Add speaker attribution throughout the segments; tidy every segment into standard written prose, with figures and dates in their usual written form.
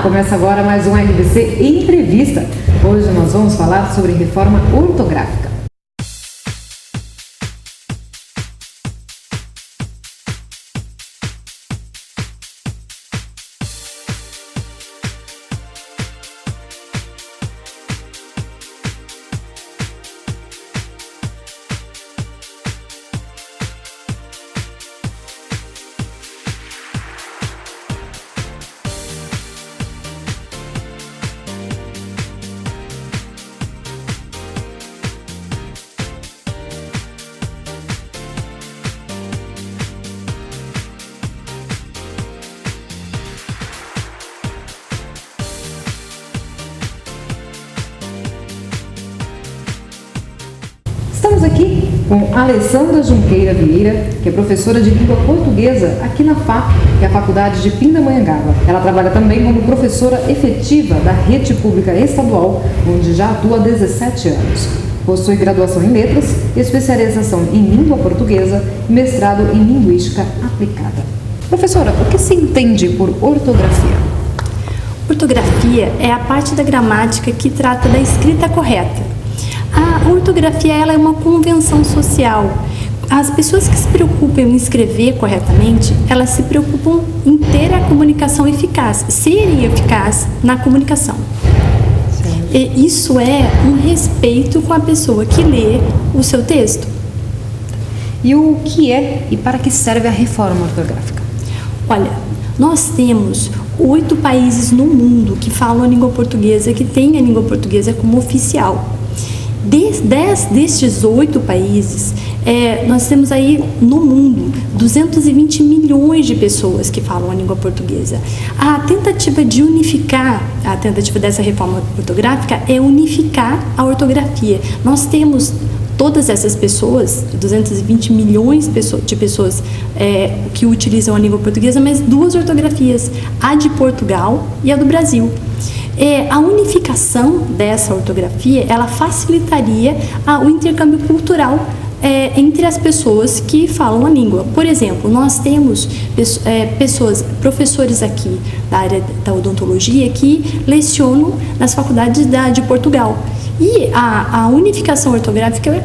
Speaker 1: Olá, começa agora mais um RBC Entrevista. Hoje nós vamos falar sobre reforma ortográfica. Estamos aqui com Alessandra Junqueira Vieira, que é professora de língua portuguesa aqui na FAP, que é a Faculdade de Pindamonhangaba. Ela trabalha também como professora efetiva da rede pública estadual, onde já atua há 17 anos. Possui graduação em letras, especialização em língua portuguesa e mestrado em linguística aplicada. Professora, o que se entende por ortografia?
Speaker 2: Ortografia é a parte da gramática que trata da escrita correta. A ortografia ela é uma convenção social. As pessoas que se preocupam em escrever corretamente, elas se preocupam em ter a comunicação eficaz, serem eficazes na comunicação. E isso é um respeito com a pessoa que lê o seu texto.
Speaker 1: E o que é e para que serve a reforma ortográfica?
Speaker 2: Olha, nós temos 8 países no mundo que falam a língua portuguesa, que têm a língua portuguesa como oficial. Destes 8 países, nós temos aí no mundo 220 milhões de pessoas que falam a língua portuguesa. A tentativa dessa reforma ortográfica é unificar a ortografia. Nós temos todas essas pessoas, 220 milhões de pessoas que utilizam a língua portuguesa, mas 2 ortografias, a de Portugal e a do Brasil. A unificação dessa ortografia, ela facilitaria o intercâmbio cultural entre as pessoas que falam a língua. Por exemplo, nós temos professores aqui da área da odontologia que lecionam nas faculdades de Portugal. E a unificação ortográfica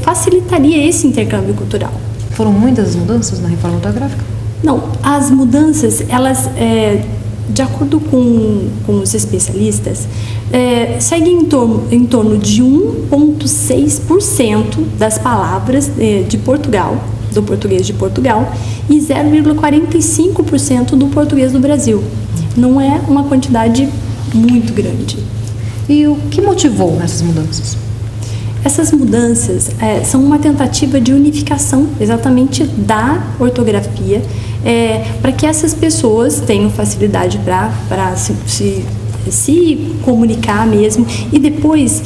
Speaker 2: facilitaria esse intercâmbio cultural.
Speaker 1: Foram muitas mudanças na reforma ortográfica?
Speaker 2: Não, as mudanças, elas... de acordo com os especialistas, segue em torno de 1,6% das palavras de Portugal, do português de Portugal, e 0,45% do português do Brasil. Não é uma quantidade muito grande.
Speaker 1: E o que motivou essas mudanças?
Speaker 2: Essas mudanças são uma tentativa de unificação exatamente da ortografia, para que essas pessoas tenham facilidade para se comunicar mesmo. E depois,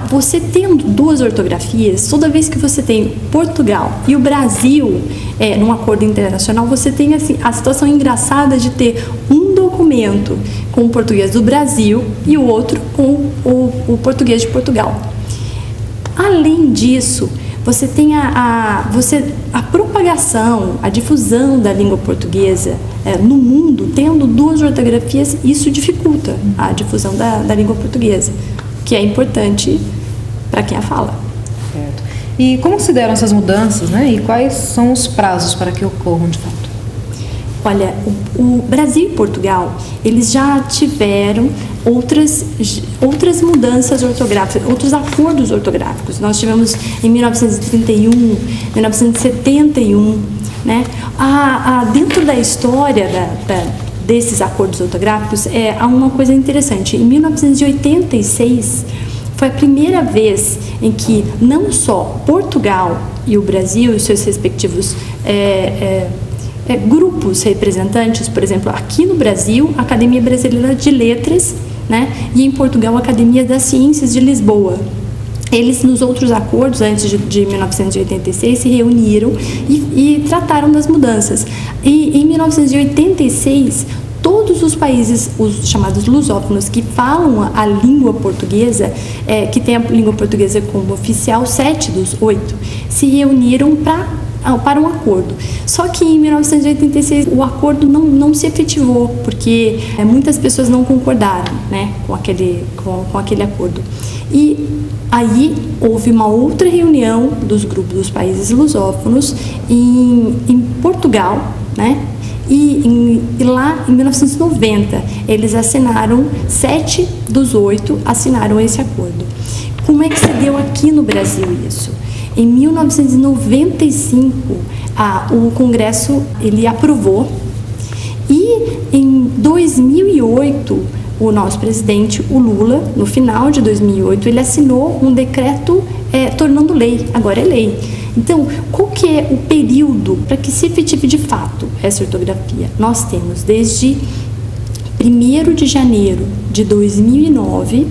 Speaker 2: você tendo 2 ortografias, toda vez que você tem Portugal e o Brasil num acordo internacional, você tem assim, a situação engraçada de ter um documento com o português do Brasil e o outro com o português de Portugal. Além disso, você tem a propagação, a difusão da língua portuguesa no mundo, tendo 2 ortografias, isso dificulta a difusão da língua portuguesa, que é importante para quem a fala.
Speaker 1: Certo. E como se deram essas mudanças, né? E quais são os prazos para que ocorram de fato?
Speaker 2: Olha, o Brasil e Portugal, eles já tiveram outras mudanças ortográficas, outros acordos ortográficos. Nós tivemos em 1931, 1971, né? Dentro da história desses acordos ortográficos, há uma coisa interessante. Em 1986, foi a primeira vez em que não só Portugal e o Brasil e seus respectivos grupos representantes, por exemplo, aqui no Brasil, a Academia Brasileira de Letras, né, e em Portugal, a Academia das Ciências de Lisboa. Eles, nos outros acordos, antes de 1986, se reuniram e trataram das mudanças. E em 1986, todos os países, os chamados lusófonos, que falam a língua portuguesa, que tem a língua portuguesa como oficial, 7 dos 8, se reuniram para para um acordo. Só que em 1986 o acordo não se efetivou, porque muitas pessoas não concordaram, né, com aquele acordo. E aí houve uma outra reunião dos grupos dos países lusófonos em Portugal, né? E lá em 1990 eles assinaram, 7 dos 8 assinaram esse acordo. Como é que se deu aqui no Brasil isso? Em 1995 o Congresso ele aprovou, e em 2008 o nosso presidente, o Lula, no final de 2008, ele assinou um decreto tornando lei, agora é lei. Então, qual que é o período para que se efetive de fato essa ortografia? Nós temos desde 1º de janeiro de 2009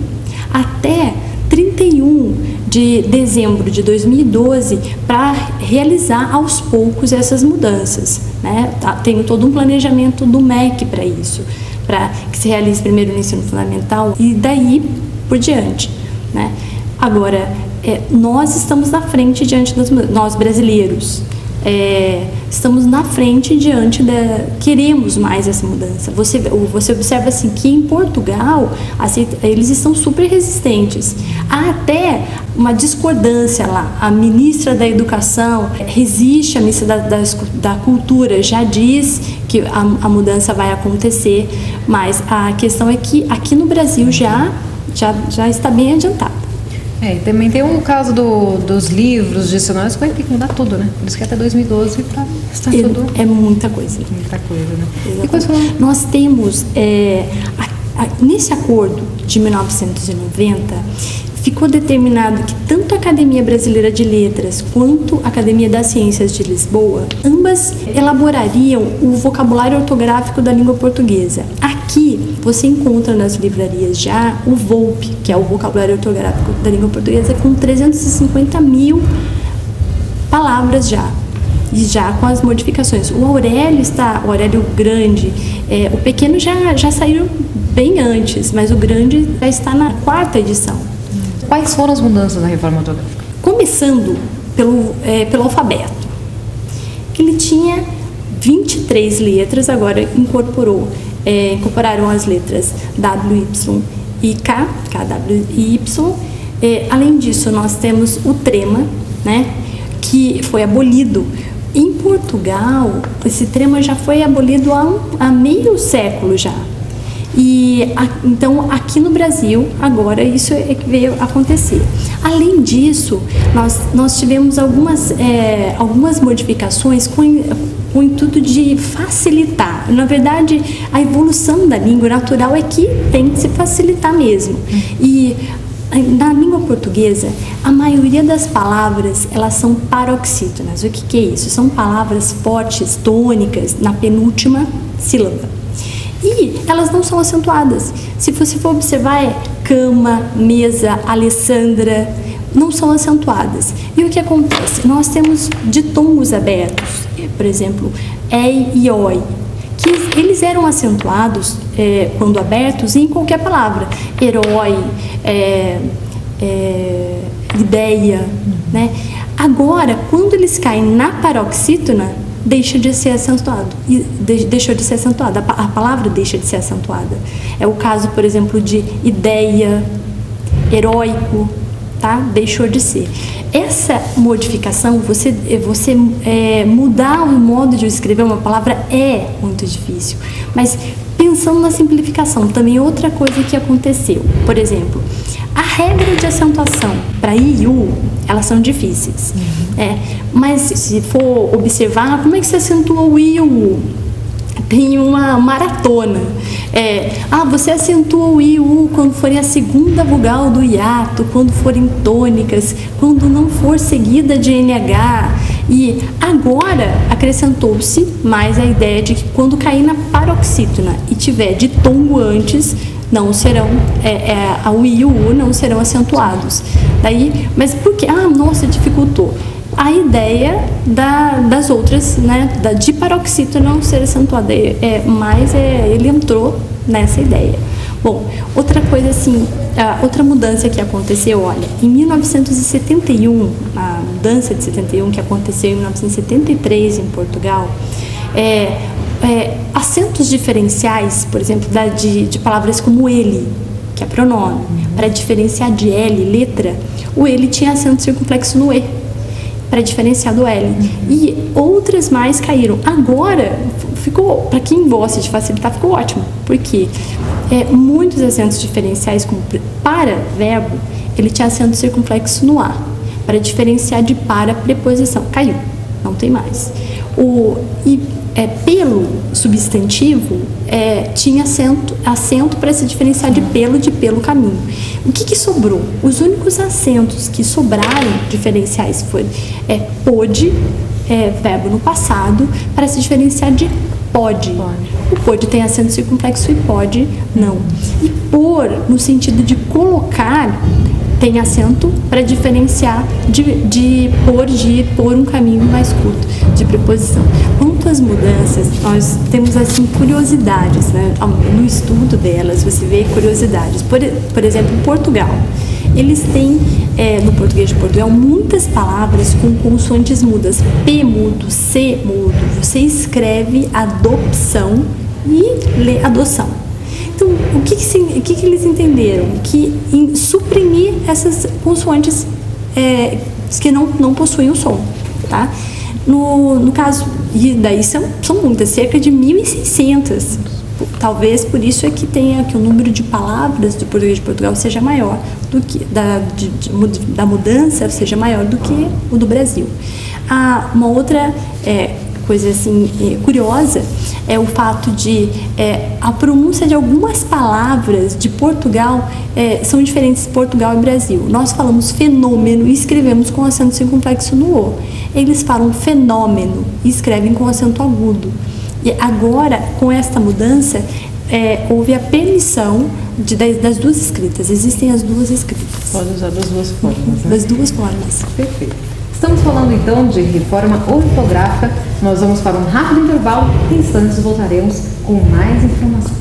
Speaker 2: até 31 de dezembro de 2012 para realizar aos poucos essas mudanças, né? Tem todo um planejamento do MEC para isso, para que se realize primeiro no ensino fundamental e daí por diante, né? Agora, nós estamos na frente diante nós brasileiros, estamos na frente diante queremos mais essa mudança. Você observa assim que em Portugal eles estão super resistentes. Há até uma discordância lá. A ministra da Educação resiste, a ministra da Cultura já diz que a mudança vai acontecer, mas a questão é que aqui no Brasil já está bem adiantado.
Speaker 1: E também tem um caso dos livros, dicionários, que vai ter que mudar tudo, né? Por isso que até 2012 está tudo...
Speaker 2: É muita coisa.
Speaker 1: Muita coisa, né?
Speaker 2: E quais foram? Nós temos, nesse acordo de 1990, ficou determinado que tanto a Academia Brasileira de Letras quanto a Academia das Ciências de Lisboa, ambas elaborariam o vocabulário ortográfico da língua portuguesa. Aqui você encontra nas livrarias já o VOLP, que é o vocabulário ortográfico da língua portuguesa, com 350 mil palavras já. E já com as modificações. O Aurélio Grande, o pequeno já saiu bem antes, mas o grande já está na 4ª edição.
Speaker 1: Quais foram as mudanças na reforma ortográfica?
Speaker 2: Começando pelo alfabeto, que ele tinha 23 letras, agora incorporaram as letras W, Y e K, W e Y. Além disso, nós temos o trema, né, que foi abolido. Em Portugal, esse trema já foi abolido há meio século já. Então, aqui no Brasil, agora, isso é que veio acontecer. Além disso, nós tivemos algumas modificações com o intuito de facilitar. Na verdade, a evolução da língua natural é que tem que se facilitar mesmo. E na língua portuguesa, a maioria das palavras, elas são paroxítonas. O que é isso? São palavras fortes, tônicas, na penúltima sílaba. E elas não são acentuadas. Se você for observar, cama, mesa, Alessandra, não são acentuadas. E o que acontece? Nós temos ditongos abertos, por exemplo, ei e oi, que eles eram acentuados quando abertos em qualquer palavra. Herói, ideia, né? Agora, quando eles caem na paroxítona, deixou de ser acentuada. A palavra deixa de ser acentuada. É o caso, por exemplo, de ideia, heróico, tá? Deixou de ser. Essa modificação, você mudar o modo de escrever uma palavra é muito difícil. Mas pensando na simplificação, também outra coisa que aconteceu. Por exemplo, a regra de acentuação para I e U, elas são difíceis. Mas se for observar, como é que se acentua o I e o U? Tem uma maratona. Você acentua o I e o U quando forem a segunda vogal do hiato, quando forem tônicas, quando não for seguida de NH. E agora acrescentou-se mais a ideia de que quando cair na paroxítona e tiver ditongo antes, não serão, a U e o U não serão acentuados. Mas por que? Nossa, dificultou. A ideia das outras, né, de paroxítona não ser acentuada, mas ele entrou nessa ideia. Bom, outra coisa assim, outra mudança que aconteceu, olha, em 1971, a mudança de 71 que aconteceu em 1973 em Portugal, acentos diferenciais, por exemplo, de palavras como ele, que é pronome, para diferenciar de L, letra, o ele tinha acento circunflexo no E, para diferenciar do L. E outras mais caíram. Agora, ficou, para quem gosta de facilitar, ficou ótimo, porque muitos acentos diferenciais, como para verbo, ele tinha acento circunflexo no A, para diferenciar de para preposição. Caiu, não tem mais. Pelo substantivo tinha acento para se diferenciar de pelo caminho. O que sobrou? Os únicos acentos que sobraram diferenciais foi pôde, verbo no passado, para se diferenciar de pode. O pode tem acento circunflexo e pode não. E por, no sentido de colocar, tem acento para diferenciar de pôr um caminho mais curto, de preposição. Quanto às mudanças, nós temos assim curiosidades, né? No estudo delas você vê curiosidades. Por exemplo, em Portugal, eles têm, no português de Portugal, muitas palavras com consoantes mudas. P mudo, C mudo. Você escreve adopção e lê adoção. Então, o que eles entenderam? Que suprimir essas consoantes que não possuem o som, tá? No caso, e daí são muitas, cerca de 1.600. Talvez por isso é que tenha que o número de palavras do português de Portugal seja maior do que da mudança seja maior do que o do Brasil. Uma outra coisa assim curiosa é o fato de a pronúncia de algumas palavras de Portugal são diferentes de Portugal e Brasil. Nós falamos fenômeno e escrevemos com acento circunflexo no O. Eles falam fenômeno e escrevem com acento agudo. E agora, com esta mudança, houve a permissão das duas escritas. Existem as duas escritas.
Speaker 1: Pode usar das duas formas, né?
Speaker 2: Das duas formas.
Speaker 1: Perfeito. Estamos falando então de reforma ortográfica. Nós vamos para um rápido intervalo e em instantes voltaremos com mais informações.